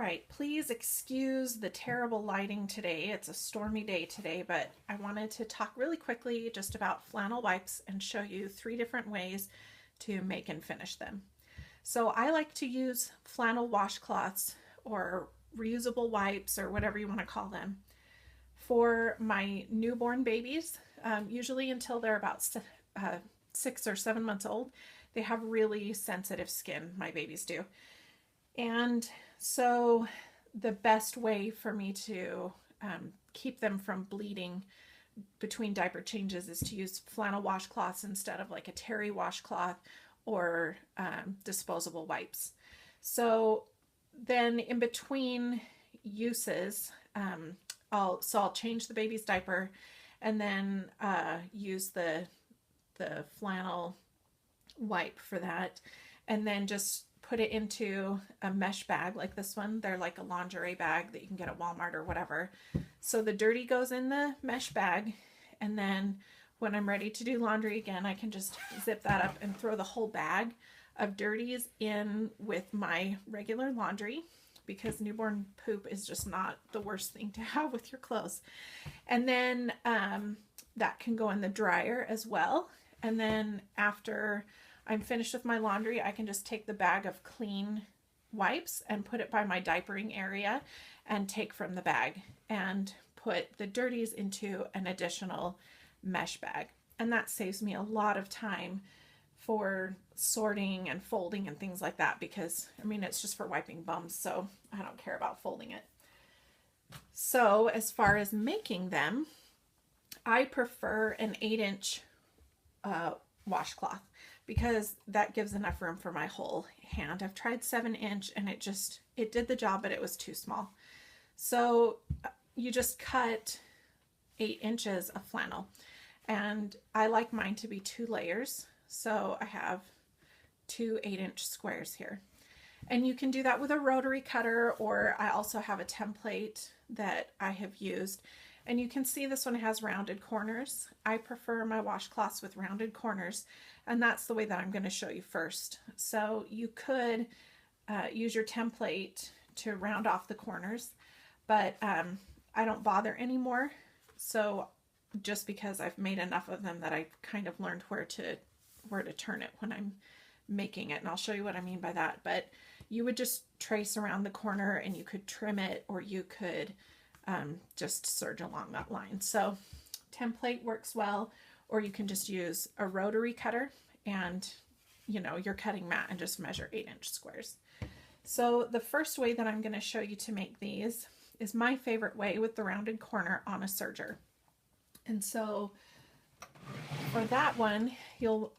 right, please excuse the terrible lighting today. It's a stormy day today, but I wanted to talk really quickly just about flannel wipes and show you 3 different ways to make and finish them. So I like to use flannel washcloths or reusable wipes or whatever you want to call them for my newborn babies, usually until they're about 6 or 7 months old. They have really sensitive skin, my babies do. And so the best way for me to keep them from bleeding between diaper changes is to use flannel washcloths instead of like a terry washcloth or disposable wipes. So then in between uses, I'll change the baby's diaper and then use the flannel wipe for that, and then just put it into a mesh bag like this one. They're like a lingerie bag that you can get at Walmart or whatever. So the dirty goes in the mesh bag, and then when I'm ready to do laundry again, I can just zip that up and throw the whole bag of dirties in with my regular laundry, because newborn poop is just not the worst thing to have with your clothes. And then that can go in the dryer as well. And then after I'm finished with my laundry, I can just take the bag of clean wipes and put it by my diapering area and take from the bag and put the dirties into an additional mesh bag. And that saves me a lot of time for sorting and folding and things like that, because I mean, it's just for wiping bums, so I don't care about folding it. So as far as making them, I prefer an 8-inch washcloth, because that gives enough room for my whole hand. I've tried 7-inch and it did the job, but it was too small. So you just cut 8 inches of flannel, and I like mine to be 2 layers. So I have 2 8-inch squares here, and you can do that with a rotary cutter, or I also have a template that I have used. And you can see this one has rounded corners. I prefer my washcloths with rounded corners, and that's the way that I'm going to show you first. So you could use your template to round off the corners, but I don't bother anymore. So just because I've made enough of them that I kind of learned where to turn it when I'm making it, and I'll show you what I mean by that. But you would just trace around the corner, and you could trim it, or you could just serge along that line. So template works well, or you can just use a rotary cutter and your cutting mat and just measure 8-inch squares. So the first way that I'm going to show you to make these is my favorite way, with the rounded corner on a serger. And so for that one,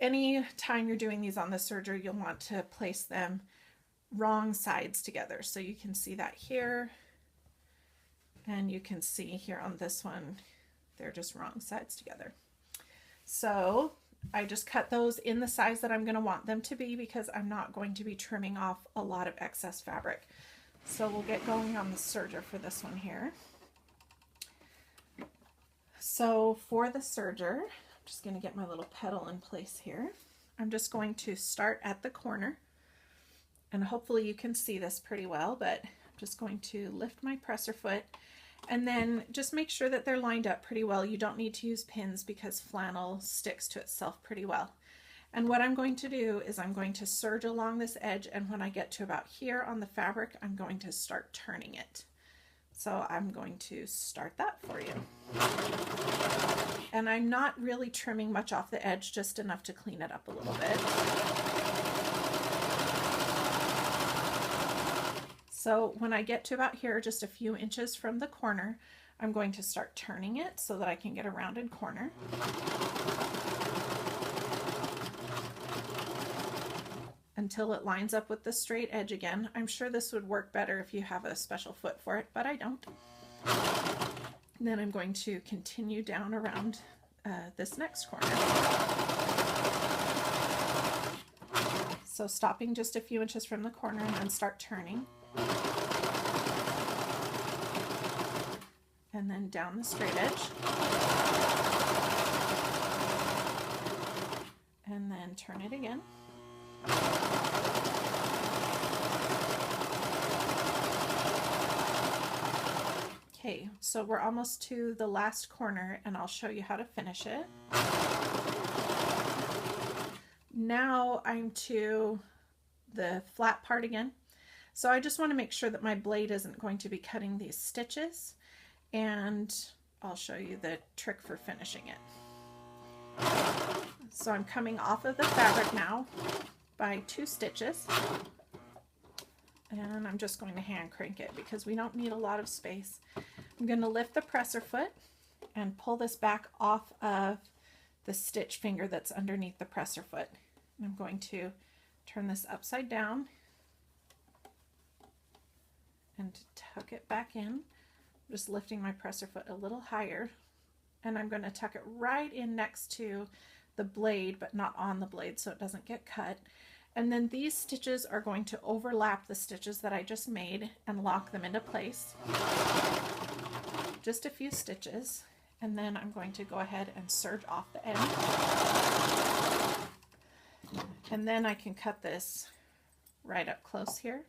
any time you're doing these on the serger, you'll want to place them wrong sides together. So you can see that here, and you can see here on this one, they're just wrong sides together. So I just cut those in the size that I'm going to want them to be, because I'm not going to be trimming off a lot of excess fabric. So we'll get going on the serger for this one here. So for the serger, I'm just going to get my little pedal in place here. I'm just going to start at the corner, and hopefully you can see this pretty well, but I'm just going to lift my presser foot, and then just make sure that they're lined up pretty well. You don't need to use pins, because flannel sticks to itself pretty well. And what I'm going to do is I'm going to serge along this edge, and when I get to about here on the fabric, I'm going to start turning it. So I'm going to start that for you. And I'm not really trimming much off the edge, just enough to clean it up a little bit. So when I get to about here, just a few inches from the corner, I'm going to start turning it so that I can get a rounded corner. Until it lines up with the straight edge again. I'm sure this would work better if you have a special foot for it, but I don't. And then I'm going to continue down around this next corner. So stopping just a few inches from the corner, and then start turning. And then down the straight edge. And then turn it again. Okay, so we're almost to the last corner and I'll show you how to finish it. Now I'm to the flat part again. So I just want to make sure that my blade isn't going to be cutting these stitches, and I'll show you the trick for finishing it. So I'm coming off of the fabric now by 2 stitches, and I'm just going to hand crank it because we don't need a lot of space. I'm going to lift the presser foot and pull this back off of the stitch finger that's underneath the presser foot. And I'm going to turn this upside down and tuck it back in, just lifting my presser foot a little higher, and I'm going to tuck it right in next to the blade but not on the blade so it doesn't get cut. And then these stitches are going to overlap the stitches that I just made and lock them into place. Just a few stitches, and then I'm going to go ahead and serge off the end. And then I can cut this right up close here.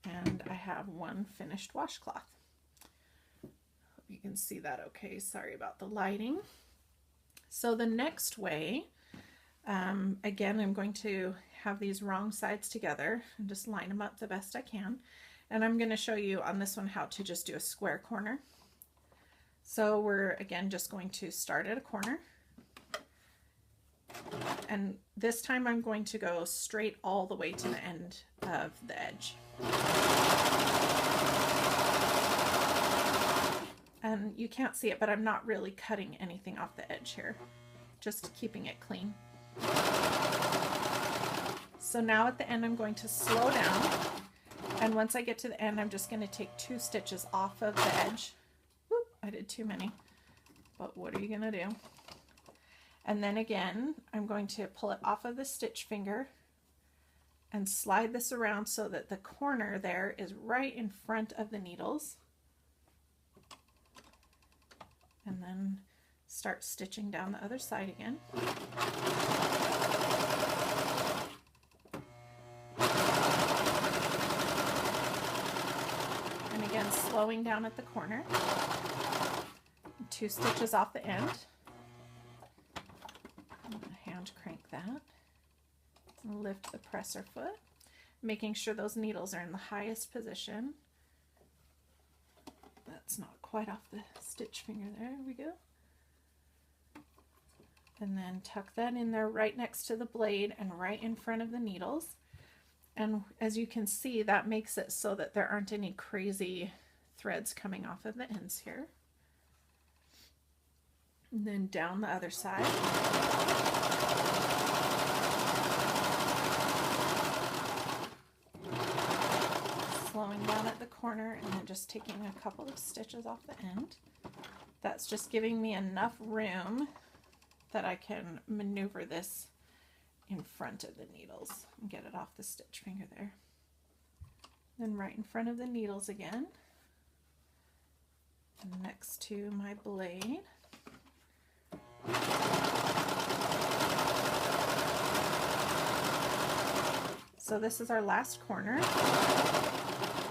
And I have one finished washcloth. Hope you can see that okay. Sorry about the lighting. So the next way, again, I'm going to have these wrong sides together and just line them up the best I can. And I'm going to show you on this one how to just do a square corner. So we're again just going to start at a corner. And this time I'm going to go straight all the way to the end of the edge. And you can't see it, but I'm not really cutting anything off the edge here, just keeping it clean. So now at the end I'm going to slow down, and once I get to the end I'm just going to take 2 stitches off of the edge. Whoop, I did too many, but what are you going to do? And then again, I'm going to pull it off of the stitch finger and slide this around so that the corner there is right in front of the needles. And then start stitching down the other side again. And again, slowing down at the corner. 2 stitches off the end. Hand crank that, lift the presser foot, making sure those needles are in the highest position. That's not quite off the stitch finger, there we go. And then tuck that in there right next to the blade and right in front of the needles. And as you can see, that makes it so that there aren't any crazy threads coming off of the ends here. And then down the other side. Slowing down at the corner and then just taking a couple of stitches off the end. That's just giving me enough room that I can maneuver this in front of the needles and get it off the stitch finger there. Then right in front of the needles again, next to my blade. So this is our last corner.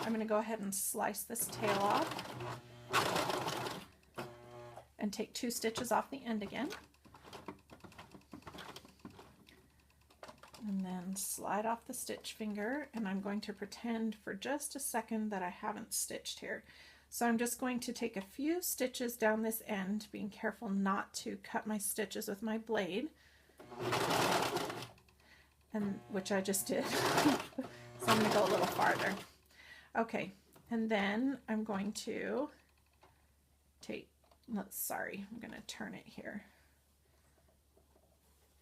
I'm going to go ahead and slice this tail off and take 2 stitches off the end again. And then slide off the stitch finger, and I'm going to pretend for just a second that I haven't stitched here. So I'm just going to take a few stitches down this end, being careful not to cut my stitches with my blade, and which I just did. So I'm going to go a little farther. Okay, and then I'm going to take, I'm going to turn it here,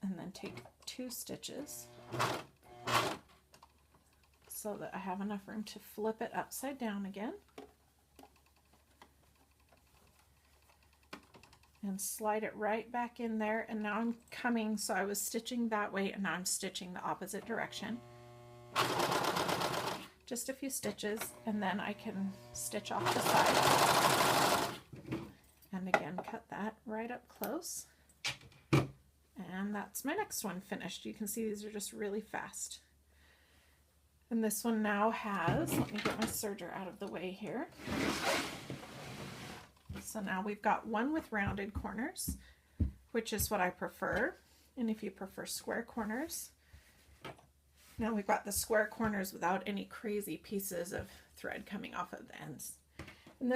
and then take 2 stitches so that I have enough room to flip it upside down again. And slide it right back in there, and now I'm coming, so I was stitching that way and now I'm stitching the opposite direction. Just a few stitches, and then I can stitch off the side. And again, cut that right up close. And that's my next one finished. You can see these are just really fast. And this one now has, let me get my serger out of the way here. So now we've got one with rounded corners, which is what I prefer. And if you prefer square corners, now we've got the square corners without any crazy pieces of thread coming off of the ends.